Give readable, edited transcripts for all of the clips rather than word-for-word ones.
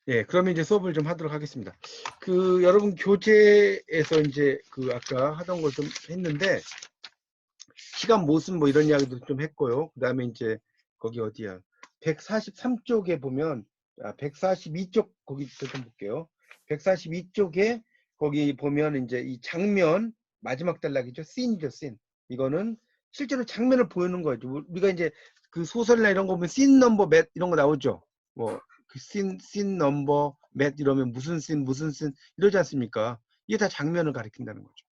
예, 그러면 이제 수업을 좀 하도록 하겠습니다. 여러분 교재에서 이제 아까 하던 걸 좀 했는데, 시간 모순 뭐 이런 이야기도 좀 했고요. 그 다음에 이제 거기 어디야? 143쪽에 보면, 142쪽 거기부터 좀 볼게요. 142쪽에 거기 보면 이제 이 장면, 마지막 단락이죠. 씬이죠, 씬. 이거는 실제로 장면을 보이는 거죠. 우리가 이제 그 소설이나 이런 거 보면 씬 넘버 몇 이런 거 나오죠. 뭐, 씬 넘버 몇 이러면 무슨 씬 이러지 않습니까? 이게 다 장면을 가리킨다는 거죠.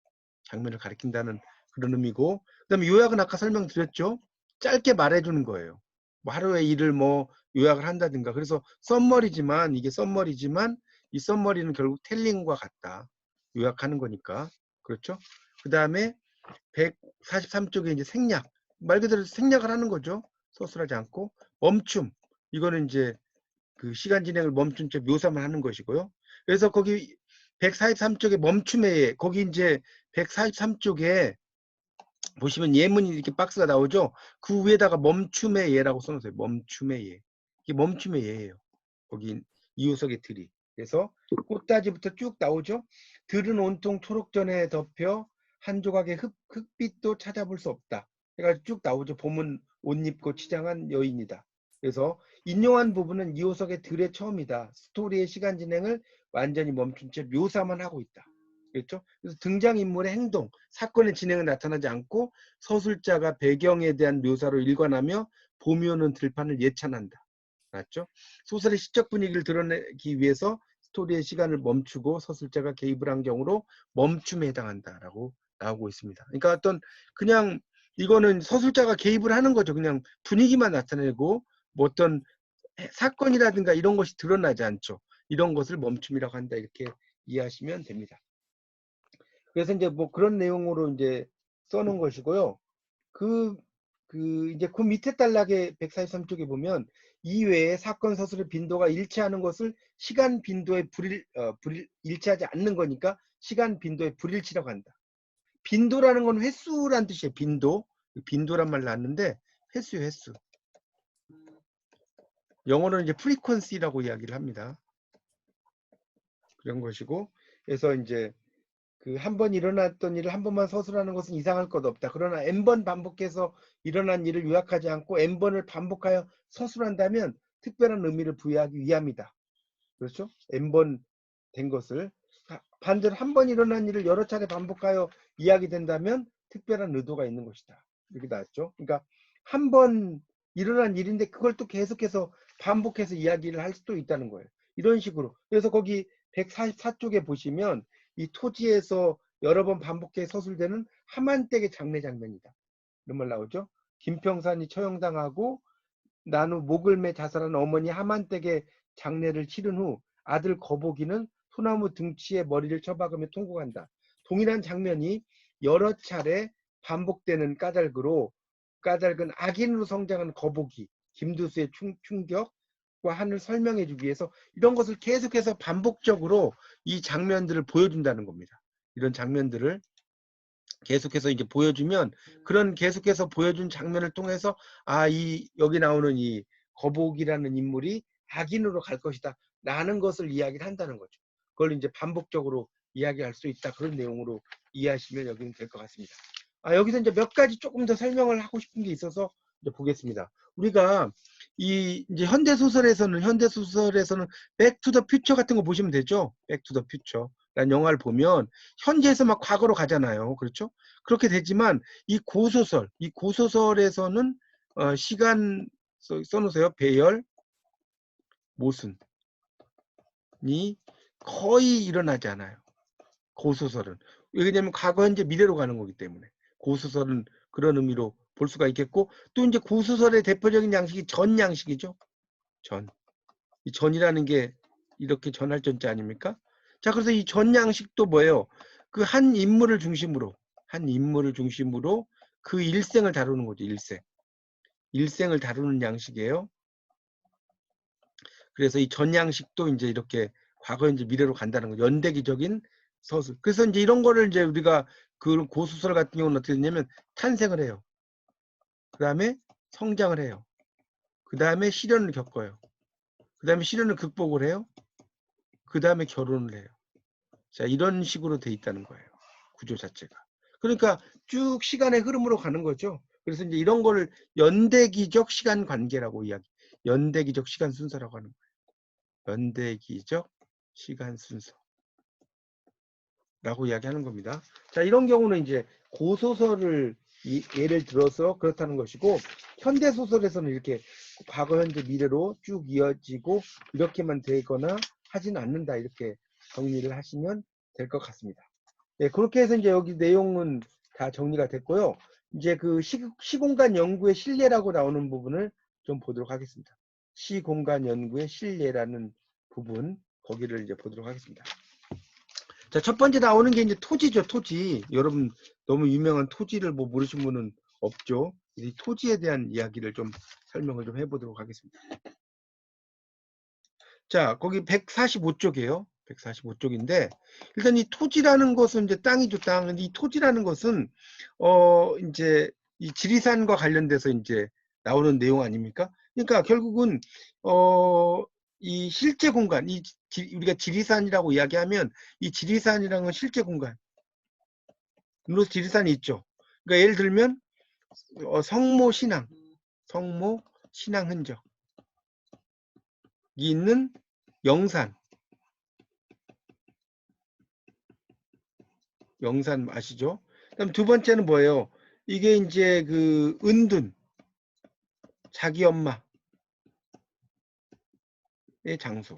장면을 가리킨다는 그런 의미고, 그다음에 요약은 아까 설명드렸죠. 짧게 말해주는 거예요. 뭐 하루의 일을 뭐 요약을 한다든가. 그래서 썸머리지만 이게 썸머리지만 이 썸머리는 결국 텔링과 같다. 요약하는 거니까. 그렇죠? 그 다음에 143쪽에 이제 생략. 말 그대로 생략을 하는 거죠. 서술하지 않고. 멈춤. 이거는 이제 그 시간 진행을 멈춘 채 묘사만 하는 것이고요. 그래서 거기 143쪽에 멈춤에 거기 이제 143쪽에 보시면 예문이 이렇게 박스가 나오죠. 그 위에다가 멈춤의 예라고 써놓으세요. 멈춤의 예. 이게 멈춤의 예예요. 거기 이호석의 들이. 그래서 꽃다지부터 쭉 나오죠. 들은 온통 초록전에 덮여 한 조각의 흙빛도 찾아볼 수 없다. 해가지고 쭉 나오죠. 봄은 옷 입고 치장한 여인이다. 그래서 인용한 부분은 이호석의 들의 처음이다. 스토리의 시간 진행을 완전히 멈춘 채 묘사만 하고 있다. 그렇죠? 그래서 등장인물의 행동, 사건의 진행은 나타나지 않고 서술자가 배경에 대한 묘사로 일관하며 봄이 오는 들판을 예찬한다. 맞죠? 소설의 시적 분위기를 드러내기 위해서 스토리의 시간을 멈추고 서술자가 개입을 한 경우로 멈춤에 해당한다라고 나오고 있습니다. 그러니까 그냥 이거는 서술자가 개입을 하는 거죠. 그냥 분위기만 나타내고 뭐 어떤 사건이라든가 이런 것이 드러나지 않죠. 이런 것을 멈춤이라고 한다. 이렇게 이해하시면 됩니다. 그래서 이제 뭐 그런 내용으로 이제 써놓은 것이고요. 이제 그 밑에 단락의 143쪽에 보면 이외에 사건 서술의 빈도가 일치하는 것을 시간 빈도의 일치하지 않는 거니까 시간 빈도의 불일치라고 한다. 빈도라는 건 횟수란 뜻이에요. 빈도란 말 나왔는데 횟수예요, 횟수. 영어로는 이제 frequency라고 이야기를 합니다. 그런 것이고, 그래서 이제 한 번 일어났던 일을 한 번만 서술하는 것은 이상할 것 없다. 그러나 n번 반복해서 일어난 일을 요약하지 않고 n번을 반복하여 서술한다면 특별한 의미를 부여하기 위함이다. 그렇죠? n번 된 것을 반대로 한 번 일어난 일을 여러 차례 반복하여 이야기된다면 특별한 의도가 있는 것이다. 이렇게 나왔죠. 그러니까 한 번 일어난 일인데 그걸 또 계속해서 반복해서 이야기를 할 수도 있다는 거예요. 이런 식으로. 그래서 거기 144쪽에 보시면 이 토지에서 여러 번 반복해 서술되는 하만댁의 장례 장면이다. 이런 말 나오죠. 김평산이 처형당하고 난 후 목을 매 자살한 어머니 하만댁의 장례를 치른 후 아들 거복이는 소나무 등치에 머리를 쳐박으며 통곡한다. 동일한 장면이 여러 차례 반복되는 까닭은 악인으로 성장한 거복이 김두수의 충격과 한을 설명해 주기 위해서 이런 것을 계속해서 반복적으로 이 장면들을 보여준다는 겁니다. 이런 장면들을 계속해서 이제 보여주면 그런 계속해서 보여준 장면을 통해서 여기 나오는 이 거복이라는 인물이 악인으로 갈 것이다 라는 것을 이야기를 한다는 거죠. 그걸 이제 반복적으로 이야기할 수 있다. 그런 내용으로 이해하시면 여기는 될 것 같습니다. 여기서 이제 몇 가지 조금 더 설명을 하고 싶은 게 있어서 이제 보겠습니다. 우리가 이제 현대 소설에서는 백투더 퓨처 같은 거 보시면 되죠. 백투더 퓨처 라는 영화를 보면 현재에서 막 과거로 가잖아요. 그렇죠? 그렇게 되지만 이 고소설에서는 시간 써놓으세요. 배열, 모순이 거의 일어나지 않아요. 고소설은. 왜냐하면 과거, 현재, 미래로 가는 거기 때문에. 고소설은 그런 의미로 볼 수가 있겠고, 또 이제 고소설의 대표적인 양식이 전 양식이죠. 전. 이 전이라는 게 이렇게 전할 전자 아닙니까? 자, 그래서 이 전 양식도 뭐예요? 그 한 인물을 중심으로 그 일생을 다루는 거죠. 일생을 다루는 양식이에요. 그래서 이 전 양식도 이제 이렇게 과거, 현재, 미래로 간다는 거죠. 연대기적인 서술. 그래서 이제 이런 거를 이제 우리가 그 고소설 같은 경우는 어떻게 되냐면 탄생을 해요. 그 다음에 성장을 해요. 그 다음에 시련을 겪어요. 그 다음에 시련을 극복을 해요. 그 다음에 결혼을 해요. 자, 이런 식으로 돼 있다는 거예요. 구조 자체가. 그러니까 쭉 시간의 흐름으로 가는 거죠. 그래서 이제 이런 거를 연대기적 시간 관계라고 연대기적 시간 순서라고 하는 거예요. 연대기적 시간 순서라고 이야기하는 겁니다. 자, 이런 경우는 이제 고소설을 예를 들어서 그렇다는 것이고, 현대 소설에서는 이렇게 과거, 현재, 미래로 쭉 이어지고 이렇게만 되거나 하지는 않는다, 이렇게 정리를 하시면 될 것 같습니다. 네, 그렇게 해서 이제 여기 내용은 다 정리가 됐고요. 이제 그 시공간 연구의 실례라고 나오는 부분을 좀 보도록 하겠습니다. 시공간 연구의 실례라는 부분, 거기를 이제 보도록 하겠습니다. 자, 첫 번째 나오는 게 이제 토지죠, 토지. 여러분, 너무 유명한 토지를 뭐 모르신 분은 없죠. 이 토지에 대한 이야기를 좀 설명을 좀 해보도록 하겠습니다. 자, 거기 145쪽이에요. 145쪽인데, 일단 이 토지라는 것은 이제 땅이죠, 땅. 근데 이 토지라는 것은, 이제 이 지리산과 관련돼서 이제 나오는 내용 아닙니까? 그러니까 결국은, 이 실제 공간, 우리가 지리산이라고 이야기하면 이 지리산이라는 건 실제 공간. 물론 지리산이 있죠. 그러니까 예를 들면, 성모 신앙 흔적이 있는 영산 아시죠? 그다음 두 번째는 뭐예요? 이게 이제 그 은둔, 자기 엄마의 장소,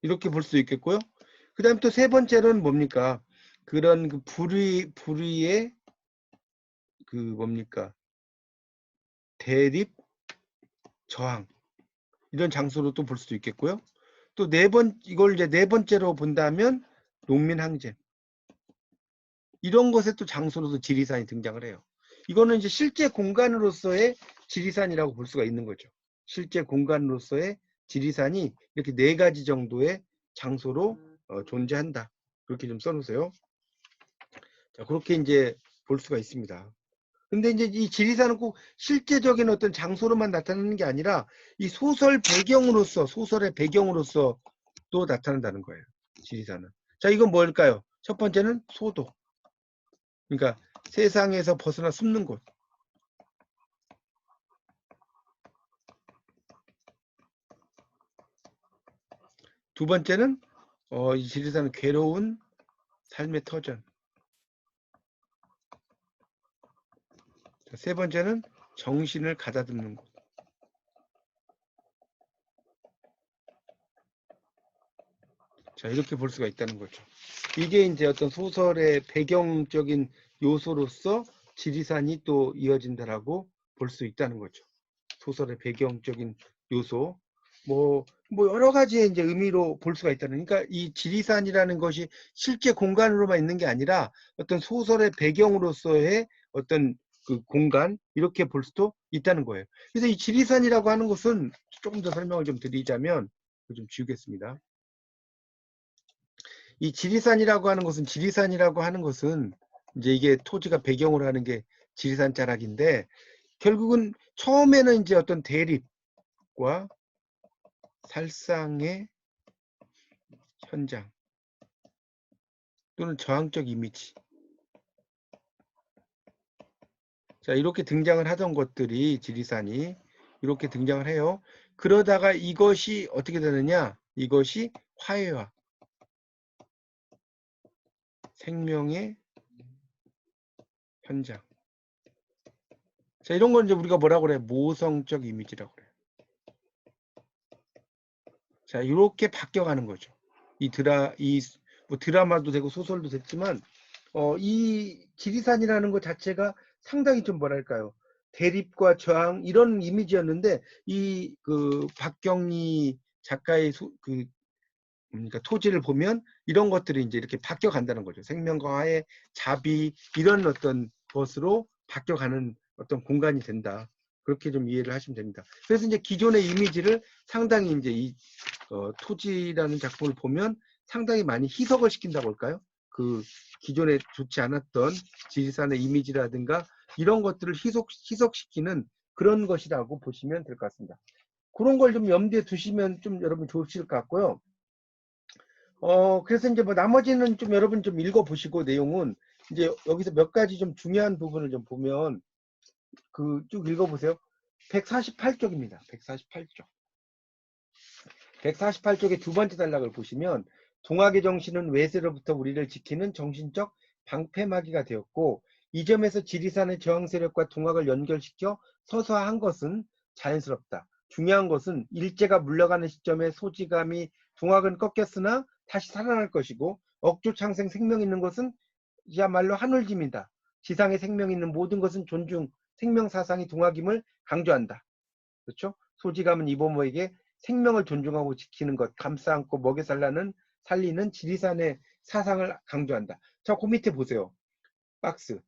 이렇게 볼 수 있겠고요. 그 다음 또 세 번째로는 뭡니까? 그런 그 불의의 그 뭡니까? 대립, 저항, 이런 장소로 또 볼 수도 있겠고요. 또 이걸 이제 네 번째로 본다면 농민 항쟁, 이런 것에 또 장소로도 지리산이 등장을 해요. 이거는 이제 실제 공간으로서의 지리산이라고 볼 수가 있는 거죠. 실제 공간으로서의 지리산이 이렇게 네 가지 정도의 장소로 존재한다. 그렇게 좀 써놓으세요. 자, 그렇게 이제 볼 수가 있습니다. 근데 이제 이 지리산은 꼭 실제적인 어떤 장소로만 나타나는 게 아니라 이 소설의 배경으로서 또 나타난다는 거예요. 지리산은. 자, 이건 뭘까요? 첫 번째는 소도. 그러니까 세상에서 벗어나 숨는 곳. 두 번째는 이 지리산은 괴로운 삶의 터전. 세 번째는 정신을 가다듬는 곳. 자, 이렇게 볼 수가 있다는 거죠. 이게 이제 어떤 소설의 배경적인 요소로서 지리산이 또 이어진다라고 볼 수 있다는 거죠. 소설의 배경적인 요소. 뭐 여러 가지의 이제 의미로 볼 수가 있다는. 그러니까 이 지리산이라는 것이 실제 공간으로만 있는 게 아니라 어떤 소설의 배경으로서의 어떤 그 공간, 이렇게 볼 수도 있다는 거예요. 그래서 이 지리산이라고 하는 것은 조금 더 설명을 좀 드리자면, 좀 지우겠습니다. 이 지리산이라고 하는 것은 이제 이게 토지가 배경으로 하는 게 지리산 자락인데, 결국은 처음에는 이제 어떤 대립과 살상의 현장 또는 저항적 이미지, 자, 이렇게 등장을 하던 것들이 지리산이 이렇게 등장을 해요. 그러다가 이것이 어떻게 되느냐, 이것이 화해와 생명의 현장. 자, 이런 건 이제 우리가 뭐라고 그래? 모성적 이미지라고 그래요. 자, 이렇게 바뀌어가는 거죠. 뭐 드라마도 되고 소설도 됐지만, 이 지리산이라는 것 자체가 상당히 좀 뭐랄까요? 대립과 저항, 이런 이미지였는데, 그 박경리 작가의 그러니까 토지를 보면 이런 것들이 이제 이렇게 바뀌어 간다는 거죠. 생명과 화해, 자비, 이런 어떤 것으로 바뀌어가는 어떤 공간이 된다. 그렇게 좀 이해를 하시면 됩니다. 그래서 이제 기존의 이미지를 상당히 이제 토지라는 작품을 보면 상당히 많이 희석을 시킨다고 할까요? 그 기존에 좋지 않았던 지리산의 이미지라든가 이런 것들을 희석시키는 그런 것이라고 보시면 될 것 같습니다. 그런 걸 좀 염두에 두시면 좀 여러분 좋으실 것 같고요. 그래서 이제 뭐 나머지는 좀 여러분 좀 읽어보시고 내용은 이제 여기서 몇 가지 좀 중요한 부분을 좀 보면 그 쭉 읽어보세요. 148쪽입니다. 148쪽. 148쪽의 두 번째 단락을 보시면 동학의 정신은 외세로부터 우리를 지키는 정신적 방패막이가 되었고 이 점에서 지리산의 저항 세력과 동학을 연결시켜 서서한 것은 자연스럽다. 중요한 것은 일제가 물러가는 시점에 소지감이 동학은 꺾였으나 다시 살아날 것이고 억조창생 생명 있는 것은 이야말로 한울짐이다. 지상에 생명 있는 모든 것은 존중, 생명 사상이 동학임을 강조한다. 그렇죠? 소지감은 이보모에게 생명을 존중하고 지키는 것, 감싸 안고 먹여 살리는 지리산의 사상을 강조한다. 자, 그 밑에 보세요. 박스.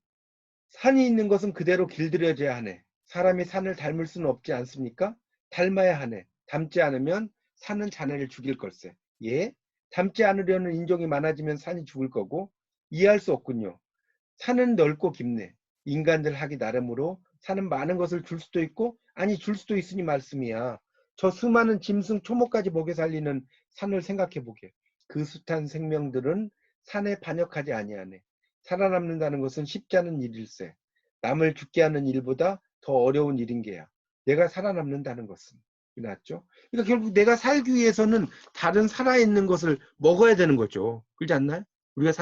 산이 있는 것은 그대로 길들여져야 하네. 사람이 산을 닮을 수는 없지 않습니까? 닮아야 하네. 닮지 않으면 산은 자네를 죽일 걸세. 예? 닮지 않으려는 인종이 많아지면 산이 죽을 거고 이해할 수 없군요. 산은 넓고 깊네. 인간들 하기 나름으로 산은 많은 것을 줄 수도 있고 아니 줄 수도 있으니 말씀이야. 저 수많은 짐승 초목까지 먹여 살리는 산을 생각해 보게. 그 숱한 생명들은 산에 반역하지 아니하네. 살아남는다는 것은 쉽지 않은 일일세. 남을 죽게 하는 일보다 더 어려운 일인 게야. 내가 살아남는다는 것은. 낫죠? 그러니까 결국 내가 살기 위해서는 다른 살아있는 것을 먹어야 되는 거죠. 그렇지 않나요? 우리가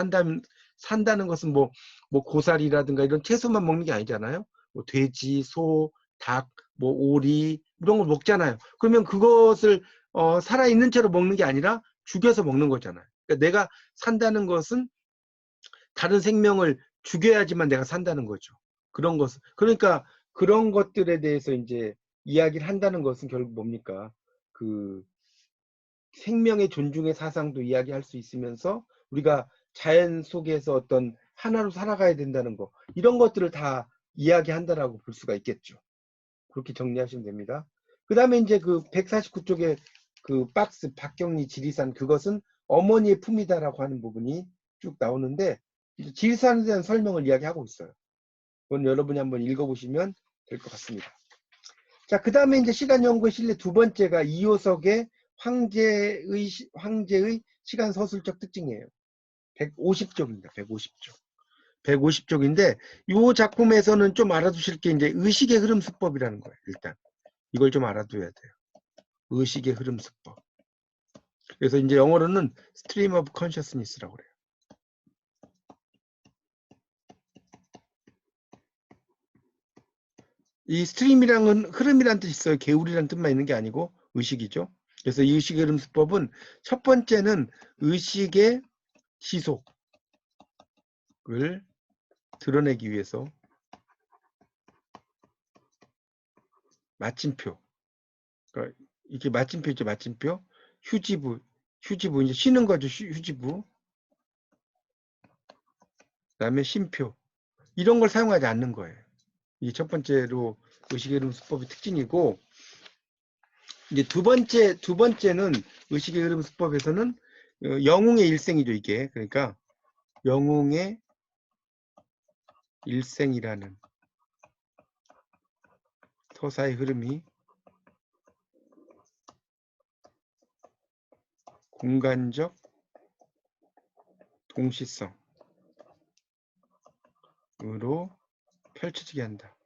산다는 것은 뭐 고사리라든가 이런 채소만 먹는 게 아니잖아요. 뭐 돼지, 소, 닭, 뭐 오리 이런 걸 먹잖아요. 그러면 그것을 살아있는 채로 먹는 게 아니라 죽여서 먹는 거잖아요. 그러니까 내가 산다는 것은 다른 생명을 죽여야지만 내가 산다는 거죠. 그런 것은 그러니까 그런 것들에 대해서 이제 이야기를 한다는 것은 결국 뭡니까? 그 생명의 존중의 사상도 이야기할 수 있으면서 우리가 자연 속에서 어떤 하나로 살아가야 된다는 거 이런 것들을 다 이야기한다라고 볼 수가 있겠죠. 그렇게 정리하시면 됩니다. 그 다음에 이제 그 149쪽에 그 박스 박경리 지리산 그것은 어머니의 품이다라고 하는 부분이 쭉 나오는데 지리산에 대한 설명을 이야기하고 있어요. 그건 여러분이 한번 읽어보시면 될 것 같습니다. 자, 그 다음에 이제 시간 연구의 실내 두 번째가 이효석의 황제의 시간 서술적 특징이에요. 150쪽입니다. 150쪽. 150쪽인데 이 작품에서는 좀 알아두실 게 이제 의식의 흐름 수법이라는 거예요. 일단 이걸 좀 알아둬야 돼요. 의식의 흐름 수법. 그래서 이제 영어로는 stream of consciousness라고 그래요. 이 스트림이랑은 흐름이란 뜻이 있어요. 개울이란 뜻만 있는 게 아니고 의식이죠. 그래서 이 의식의 흐름 수법은 첫 번째는 의식의 지속을 드러내기 위해서 마침표. 그러니까 이게 마침표 있죠. 마침표. 휴지부 이제 쉬는 거죠. 휴지부. 그다음에 쉼표. 이런 걸 사용하지 않는 거예요. 이게 첫 번째로 의식의 흐름 수법의 특징이고 이제 두 번째는 의식의 흐름 수법에서는 영웅의 일생이죠, 이게. 그러니까 영웅의 일생이라는 서사의 흐름이 공간적 동시성으로 펼쳐지게 한다.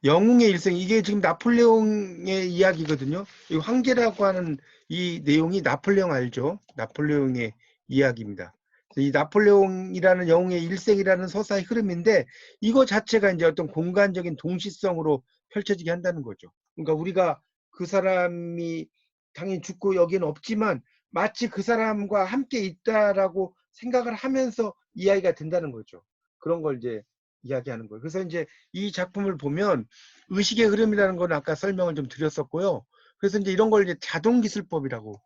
영웅의 일생, 이게 지금 나폴레옹의 이야기거든요. 이 황제라고 하는 이 내용이 나폴레옹 알죠? 나폴레옹의 이야기입니다. 이 나폴레옹이라는 영웅의 일생이라는 서사의 흐름인데 이거 자체가 이제 어떤 공간적인 동시성으로 펼쳐지게 한다는 거죠. 그러니까 우리가 그 사람이 당연히 죽고 여기는 없지만 마치 그 사람과 함께 있다라고 생각을 하면서 이야기가 된다는 거죠. 그런 걸 이제 이야기하는 거예요. 그래서 이제 이 작품을 보면 의식의 흐름이라는 건 아까 설명을 좀 드렸었고요. 그래서 이제 이런 걸 이제 자동기술법이라고.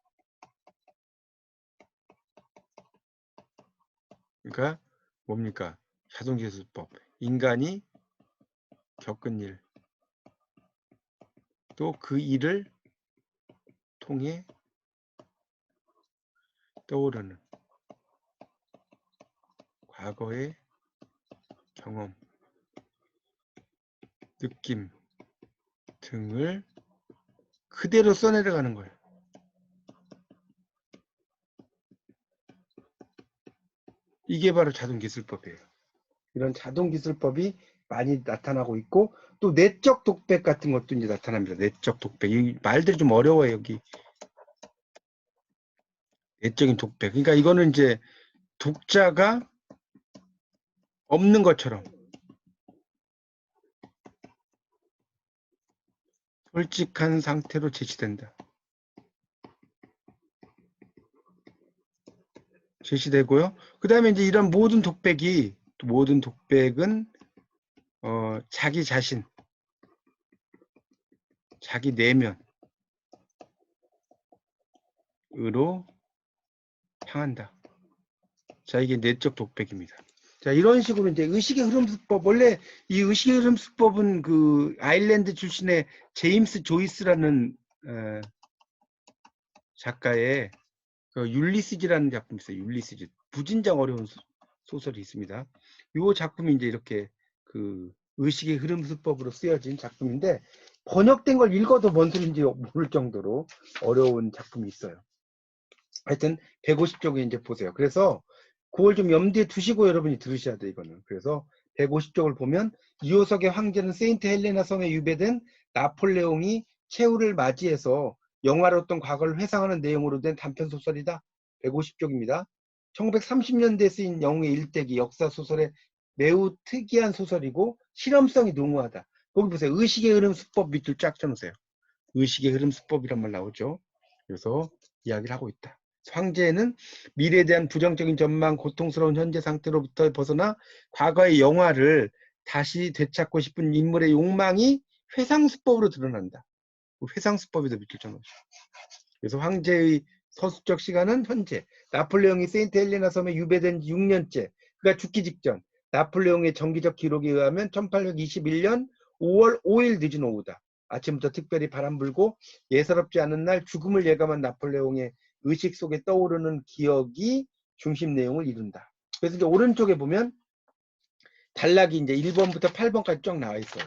그러니까 뭡니까? 자동기술법. 인간이 겪은 일, 또 그 일을 통해 떠오르는 과거의 경험, 느낌 등을 그대로 써내려가는 거예요. 이게 바로 자동기술법이에요. 이런 자동기술법이 많이 나타나고 있고, 또 내적 독백 같은 것도 이제 나타납니다. 내적 독백. 이 말들이 좀 어려워요, 여기. 내적인 독백. 그러니까 이거는 이제 독자가 없는 것처럼 솔직한 상태로 제시된다. 제시되고요. 그 다음에 이제 이런 모든 독백은 자기 자신, 자기 내면으로 향한다. 자, 이게 내적 독백입니다. 자, 이런 식으로 이제 의식의 흐름 수법, 원래 이 의식의 흐름 수법은 그 아일랜드 출신의 제임스 조이스라는 작가의 그 율리시즈라는 작품이 있어요. 율리시즈. 부진장 어려운 소설이 있습니다. 이 작품이 이제 이렇게 그 의식의 흐름 수법으로 쓰여진 작품인데, 번역된 걸 읽어도 뭔 소리인지 모를 정도로 어려운 작품이 있어요. 하여튼 150쪽에 이제 보세요. 그래서 그걸 좀 염두에 두시고 여러분이 들으셔야 돼요, 이거는. 그래서 150쪽을 보면, 이호석의 황제는 세인트 헬레나 섬에 유배된 나폴레옹이 최후를 맞이해서 영화로웠던 과거를 회상하는 내용으로 된 단편 소설이다. 150쪽입니다. 1930년대에 쓰인 영웅의 일대기 역사 소설에 매우 특이한 소설이고 실험성이 농후하다. 거기 보세요. 의식의 흐름 수법 밑줄 쫙 쳐놓으세요. 의식의 흐름 수법이란 말 나오죠. 그래서 이야기를 하고 있다. 황제는 미래에 대한 부정적인 전망, 고통스러운 현재 상태로부터 벗어나 과거의 영화를 다시 되찾고 싶은 인물의 욕망이 회상수법으로 드러난다. 회상수법에도 밑줄 쳐놓으시죠. 그래서 황제의 서술적 시간은 현재, 나폴레옹이 세인트 헬레나 섬에 유배된 지 6년째, 그가 죽기 직전, 나폴레옹의 정기적 기록에 의하면 1821년 5월 5일 늦은 오후다. 아침부터 특별히 바람 불고 예사롭지 않은 날 죽음을 예감한 나폴레옹의 의식 속에 떠오르는 기억이 중심 내용을 이룬다. 그래서 이제 오른쪽에 보면 단락이 이제 1번부터 8번까지 쫙 나와 있어요.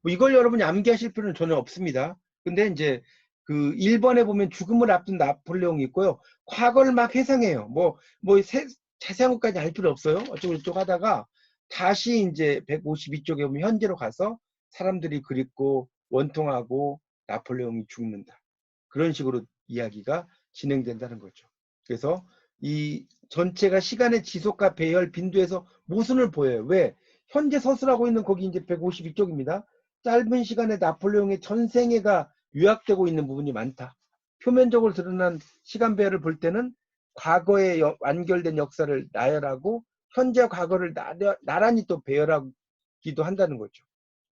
뭐 이걸 여러분이 암기하실 필요는 전혀 없습니다. 근데 이제 그 1번에 보면 죽음을 앞둔 나폴레옹이 있고요. 과거를 막 회상해요. 자세한 것까지 알 필요 없어요. 어쩌고저쩌고 하다가 다시 이제 152쪽에 보면 현재로 가서 사람들이 그립고 원통하고 나폴레옹이 죽는다. 그런 식으로 이야기가 진행된다는 거죠. 그래서 이 전체가 시간의 지속과 배열, 빈도에서 모순을 보여요. 왜? 현재 서술하고 있는 거기 이제 152쪽입니다. 짧은 시간에 나폴레옹의 전생애가 요약되고 있는 부분이 많다. 표면적으로 드러난 시간 배열을 볼 때는 과거에 완결된 역사를 나열하고 현재와 과거를 나란히 또 배열하기도 한다는 거죠.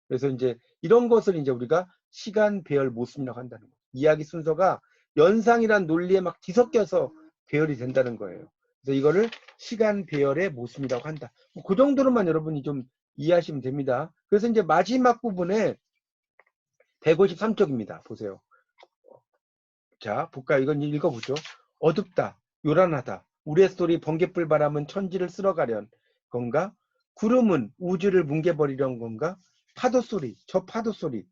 그래서 이제 이런 것을 이제 우리가 시간 배열 모순이라고 한다는 거예요. 이야기 순서가 연상이란 논리에 막 뒤섞여서 배열이 된다는 거예요. 그래서 이거를 시간 배열의 모순이라고 한다. 그 정도로만 여러분이 좀 이해하시면 됩니다. 그래서 이제 마지막 부분에 153쪽입니다. 보세요. 자, 볼까요? 이건 읽어보죠. 어둡다, 요란하다. 우레 소리 번갯불 바람은 천지를 쓸어가련 건가? 구름은 우주를 뭉개버리려는 건가? 파도 소리, 저 파도 소리.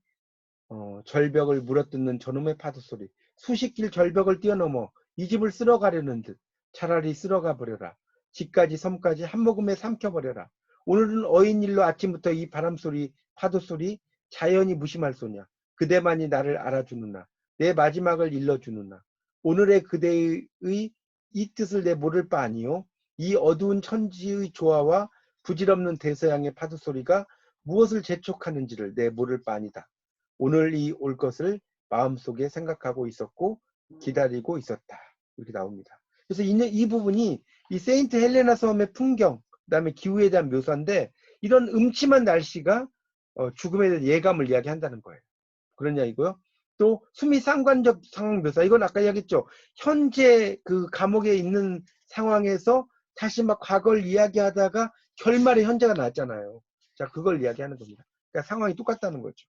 절벽을 물어뜯는 저놈의 파도 소리. 수십 길 절벽을 뛰어넘어 이 집을 쓸어가려는 듯. 차라리 쓸어가 버려라. 집까지 섬까지 한 모금에 삼켜버려라. 오늘은 어인일로 아침부터 이 바람소리, 파도소리 자연이 무심할 소냐. 그대만이 나를 알아주느나. 내 마지막을 일러주느나. 오늘의 그대의 이 뜻을 내 모를 바 아니요. 이 어두운 천지의 조화와 부질없는 대서양의 파도소리가 무엇을 재촉하는지를 내 모를 바 아니다. 오늘 이 올 것을 마음속에 생각하고 있었고 기다리고 있었다. 이렇게 나옵니다. 그래서 이 부분이 이 세인트 헬레나 섬의 풍경, 그다음에 기후에 대한 묘사인데, 이런 음침한 날씨가 죽음에 대한 예감을 이야기한다는 거예요. 그런 이야기고요. 또 수미 상관적 상황 묘사, 이건 아까 이야기했죠. 현재 그 감옥에 있는 상황에서 다시 막 과거를 이야기하다가 결말에 현재가 나왔잖아요. 자, 그걸 이야기하는 겁니다. 그러니까 상황이 똑같다는 거죠.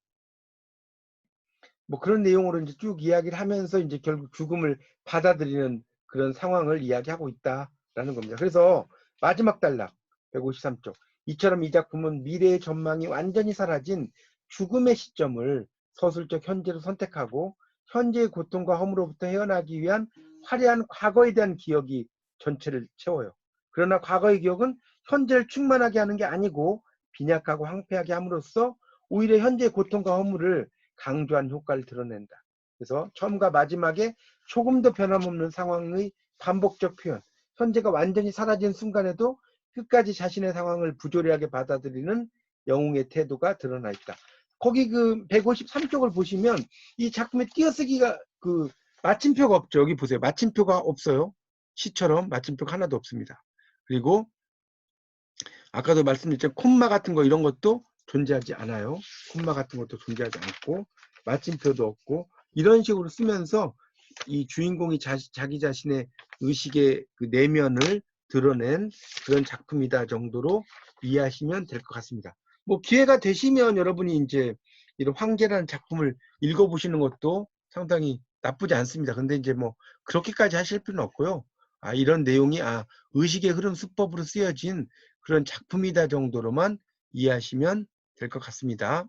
뭐 그런 내용으로 이제 쭉 이야기를 하면서 이제 결국 죽음을 받아들이는 그런 상황을 이야기하고 있다라는 겁니다. 그래서 마지막 단락 153쪽. 이처럼 이 작품은 미래의 전망이 완전히 사라진 죽음의 시점을 서술적 현재로 선택하고 현재의 고통과 허물로부터 헤어나기 위한 화려한 과거에 대한 기억이 전체를 채워요. 그러나 과거의 기억은 현재를 충만하게 하는 게 아니고 빈약하고 황폐하게 함으로써 오히려 현재의 고통과 허물을 강조한 효과를 드러낸다. 그래서 처음과 마지막에 조금 더 변함없는 상황의 반복적 표현, 현재가 완전히 사라진 순간에도 끝까지 자신의 상황을 부조리하게 받아들이는 영웅의 태도가 드러나 있다. 거기 그 153쪽을 보시면 이 작품의 띄어쓰기가 그 마침표가 없죠. 여기 보세요. 마침표가 없어요. 시처럼 마침표가 하나도 없습니다. 그리고 아까도 말씀드렸지만 콤마 같은 거 이런 것도 존재하지 않아요. 콤마 같은 것도 존재하지 않고 마침표도 없고 이런 식으로 쓰면서 이 주인공이 자기 자신의 의식의 그 내면을 드러낸 그런 작품이다 정도로 이해하시면 될 것 같습니다. 뭐 기회가 되시면 여러분이 이제 이런 황제라는 작품을 읽어보시는 것도 상당히 나쁘지 않습니다. 근데 이제 뭐 그렇게까지 하실 필요는 없고요. 아, 이런 내용이 의식의 흐름 수법으로 쓰여진 그런 작품이다 정도로만 이해하시면 될 것 같습니다.